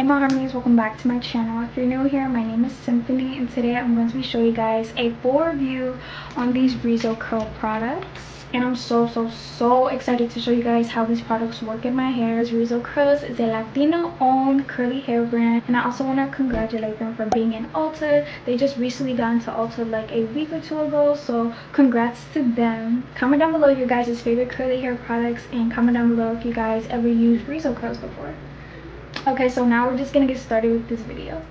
Hey my harmonies, welcome back to my channel. If you're new here, my name is Symphony and today I'm going to be showing you guys a full review on these Rizo Curl products. And I'm so excited to show you guys how these products work in my hair. Rizo Curls is a Latina owned curly hair brand, and I also want to congratulate them for being in Ulta. They just recently got into Ulta like a week or two ago, so congrats to them. Comment down below your guys' favorite curly hair products and comment down below if you guys ever used Rizo Curls before. Okay, so now we're just gonna get started with this video.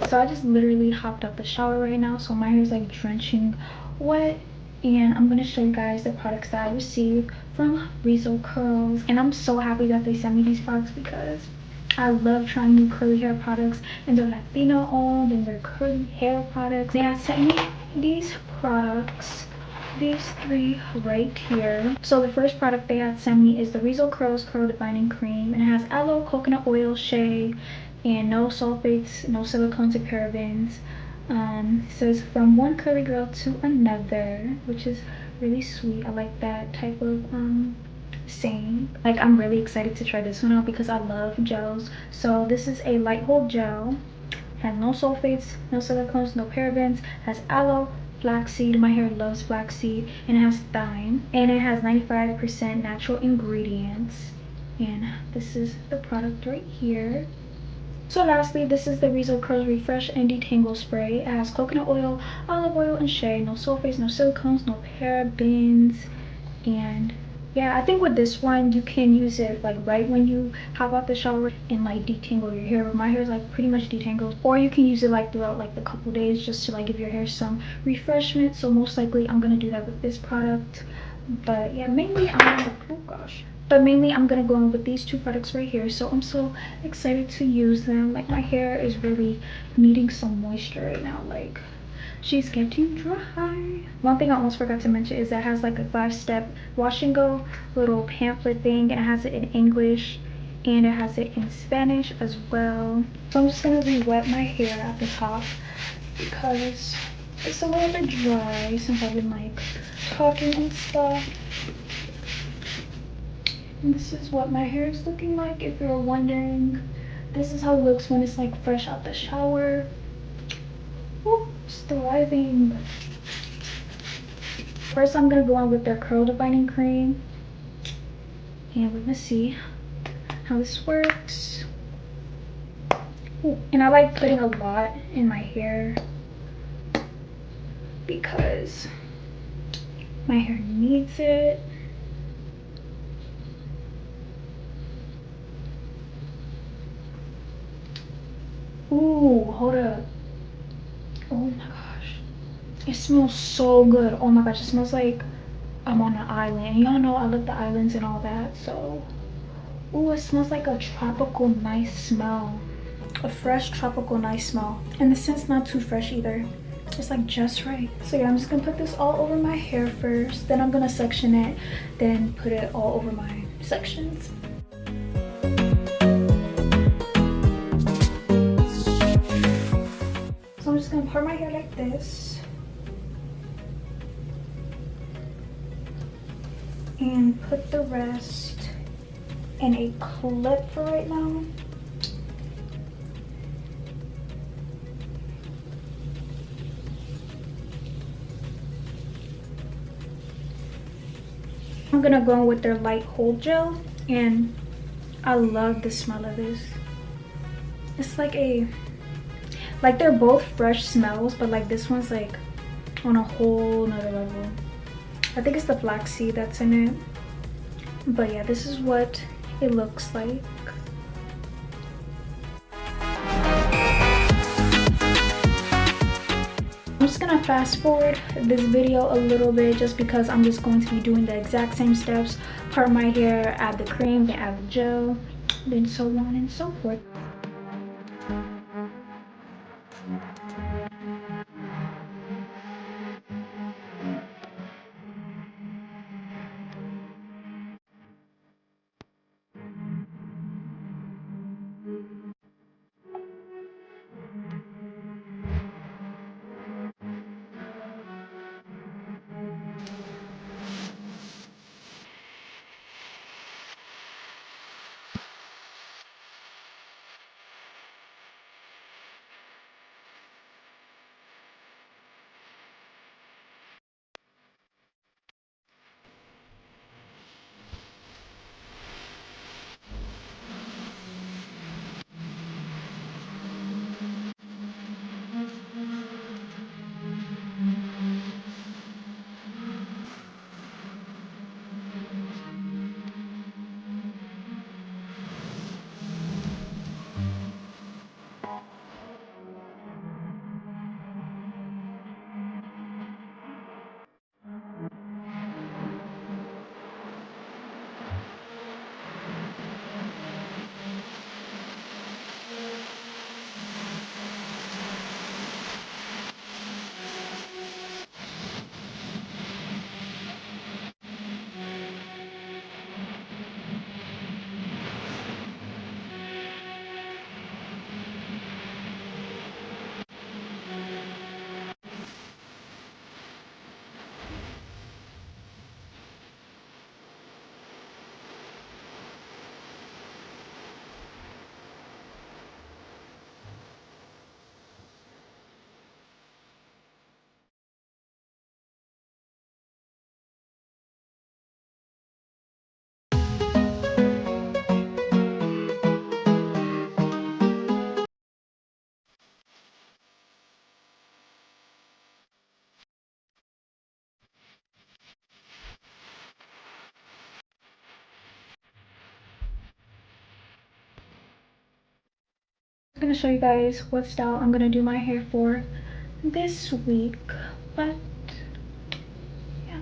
So I just literally hopped out the shower right now, so my hair is like drenching wet, and I'm gonna show you guys the products that I received from Rizo Curls. And I'm so happy that they sent me these products because I love trying new curly hair products, and they're Latina owned and they're curly hair products. They have sent me these products, these three right here. So the first product they had sent me is the Rizo Curls Curl Defining Cream, and it has aloe, coconut oil, shea, and no sulfates, no silicones or parabens. It says from one curly girl to another, which is really sweet. I like that type of saying. Like, I'm really excited to try this one out because I love gels. So this is a light hold gel. It has no sulfates, no silicones, no parabens, has aloe, flaxseed, my hair loves flaxseed, and it has thyme, and it has 95% natural ingredients. And this is the product right here. So lastly, this is the Rizo Curls Refresh and Detangle Spray. It has coconut oil, olive oil, and shea. No sulfates, no silicones, no parabens. And yeah, I think with this one you can use it like right when you hop out the shower and like detangle your hair. But my hair is like pretty much detangled, or you can use it like throughout like the couple days just to like give your hair some refreshment. So most likely I'm gonna do that with this product. But yeah, mainly I'm gonna go in with these two products right here. So I'm so excited to use them. Like, my hair is really needing some moisture right now. Like, she's getting dry. One thing I almost forgot to mention is that it has like a 5-step wash and go little pamphlet thing, and it has it in English and it has it in Spanish as well. So I'm just gonna re-wet my hair at the top because it's a little bit dry since I've been like talking and stuff. And this is what my hair is looking like, if you're wondering. This is how it looks when it's like fresh out the shower. Ooh, it's thriving. First I'm gonna go on with their curl defining cream, and we're gonna see how this works. Ooh, and I like putting a lot in my hair because my hair needs it. Ooh, hold up. Oh my gosh, it smells so good. Oh my gosh, it smells like I'm on an island. Y'all know I love the islands and all that. So ooh, it smells like a tropical nice smell, a fresh tropical nice smell, and the scent's not too fresh either. It's like just right. So yeah, I'm just gonna put this all over my hair first, then I'm gonna section it, then put it all over my sections. So I'm just gonna part my hair like this and put the rest in a clip for right now. I'm gonna go with their light hold gel, and I love the smell of this. It's like they're both fresh smells, but like this one's like on a whole nother level. I think it's the flaxseed that's in it. But yeah, this is what it looks like. I'm just gonna fast forward this video a little bit just because I'm just going to be doing the exact same steps. Part my hair, add the cream, then add the gel, then so on and so forth. I'm gonna show you guys what style I'm gonna do my hair for this week, but yeah.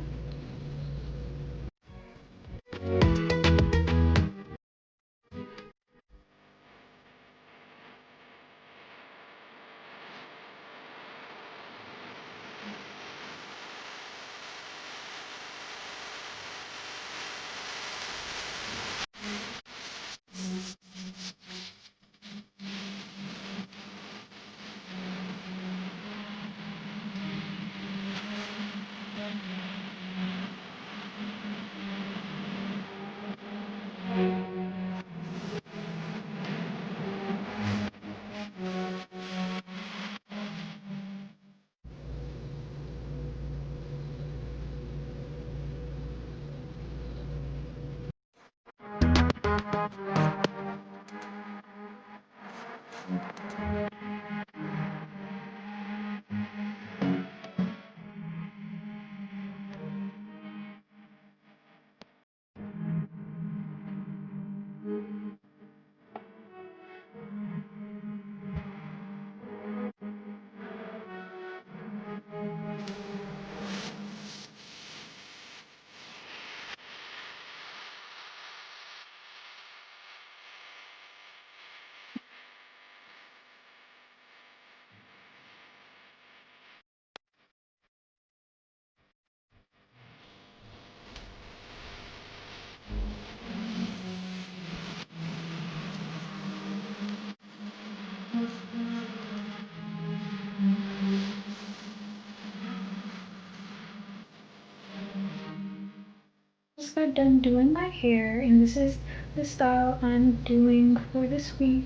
Just got done doing my hair, and this is the style I'm doing for this week,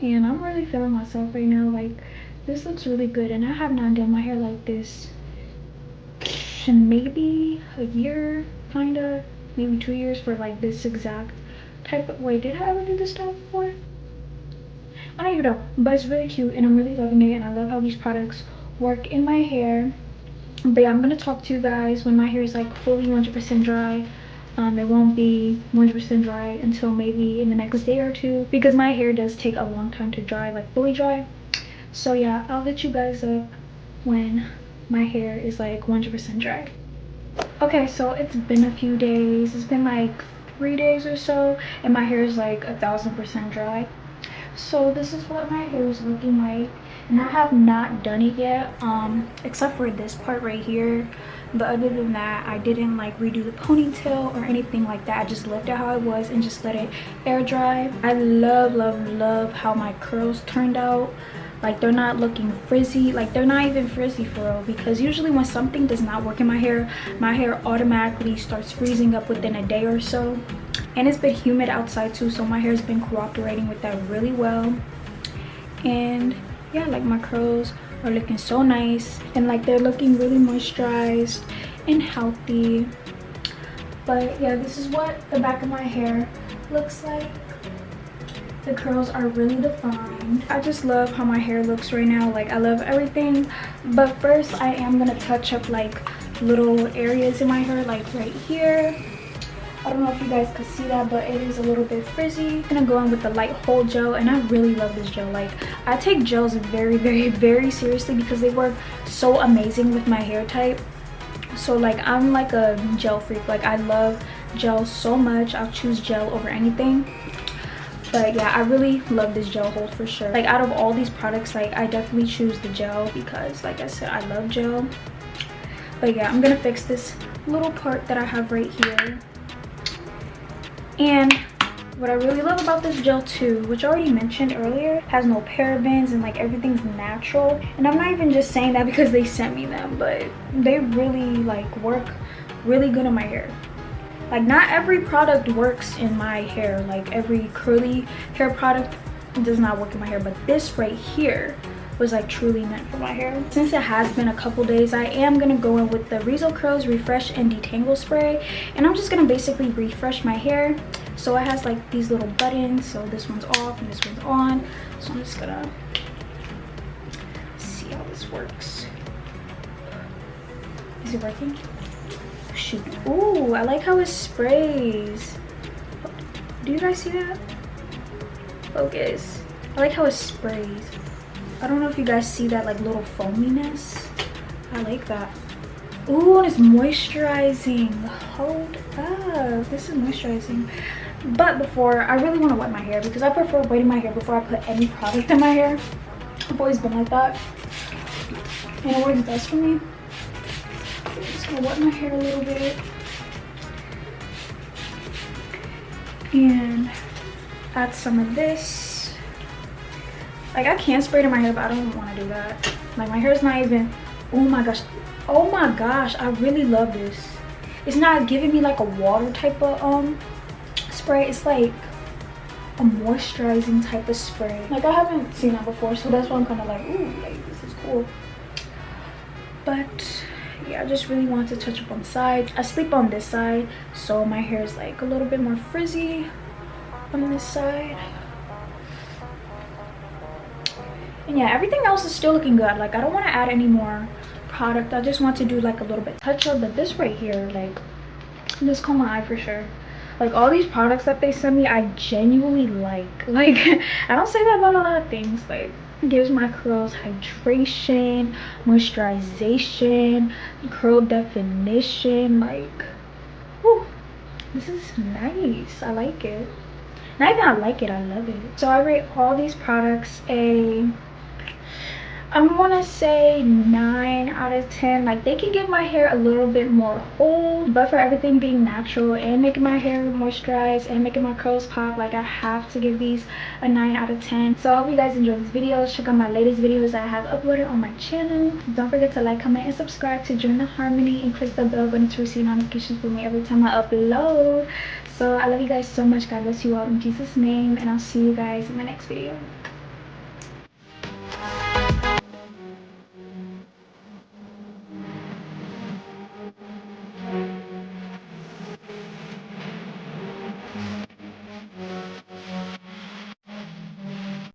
and I'm really feeling myself right now. Like, this looks really good, and I have not done my hair like this in maybe a year, kind of, maybe 2 years, for like this exact type of way. Did I ever do this style before? I don't even know, but it's really cute, and I'm really loving it, and I love how these products work in my hair. But yeah, I'm gonna talk to you guys when my hair is like fully 100% dry. It won't be 100% dry until maybe in the next day or two, because my hair does take a long time to dry, like fully dry. So yeah, I'll let you guys up when my hair is like 100% dry. Okay, so it's been a few days. It's been like 3 days or so, and my hair is like 1,000% dry. So this is what my hair is looking like, and I have not done it yet, except for this part right here. But other than that, I didn't like redo the ponytail or anything like that. I just left it how it was and just let it air dry. I love how my curls turned out. Like, they're not looking frizzy. Like, they're not even frizzy for real, because usually when something does not work in my hair automatically starts freezing up within a day or so. And it's been humid outside too, so my hair's been cooperating with that really well. And yeah, like, my curls are looking so nice, and like, they're looking really moisturized and healthy. But yeah, this is what the back of my hair looks like. The curls are really defined. I just love how my hair looks right now. Like, I love everything. But first, I am gonna touch up like little areas in my hair, like right here. I don't know if you guys could see that, but it is a little bit frizzy. I'm gonna go in with the light hold gel, and I really love this gel. Like, I take gels very seriously because they work so amazing with my hair type. So like, I'm like a gel freak. Like, I love gel so much. I'll choose gel over anything. But yeah, I really love this gel hold for sure. Like, out of all these products, like, I definitely choose the gel because, like I said, I love gel. But yeah, I'm gonna fix this little part that I have right here. And what I really love about this gel too, which I already mentioned earlier, has no parabens, and like, everything's natural. And I'm not even just saying that because they sent me them, but they really like work really good on my hair. Like, not every product works in my hair. Like, every curly hair product does not work in my hair, but this right here was like truly meant for my hair. Since it has been a couple days, I am gonna go in with the Rizo Curls Refresh and Detangle Spray, and I'm just gonna basically refresh my hair. So it has like these little buttons, so this one's off and this one's on. So I'm just gonna see how this works. Is it working? Shoot. Ooh, I like how it sprays. Do you guys see that? Focus. I like how it sprays. I don't know if you guys see that like little foaminess. I like that. Ooh, and it's moisturizing. Hold up, this is moisturizing. But before, I really want to wet my hair because I prefer wetting my hair before I put any product in my hair. I've always been like that, and it works best for me. I'm just gonna wet my hair a little bit and add some of this. Like, I can spray it in my hair, but I don't want to do that. Like, my hair is not even, oh my gosh, I really love this. It's not giving me like a water type of spray. It's like a moisturizing type of spray. Like, I haven't seen that before, so that's why I'm kind of like, ooh, like, this is cool. But yeah, I just really want to touch up on the sides. I sleep on this side, so my hair is like a little bit more frizzy on this side. And yeah, everything else is still looking good. Like, I don't want to add any more product. I just want to do like a little bit touch up. But this right here, like, this caught my eye for sure. Like, all these products that they send me, I genuinely like I don't say that about a lot of things. Like, it gives my curls hydration, moisturization, curl definition. Like, whew, this is nice. I like it. Not even I like it, I love it. So I rate all these products I'm gonna say 9 out of 10. Like, they can give my hair a little bit more hold, but for everything being natural and making my hair moisturize and making my curls pop, like, I have to give these a 9 out of 10. So I hope you guys enjoyed this video. Check out my latest videos that I have uploaded on my channel. Don't forget to like, comment, and subscribe to join the harmony, and click the bell button to receive notifications from me every time I upload. So I love you guys so much. God bless you all in Jesus' name, and I'll see you guys in my next video.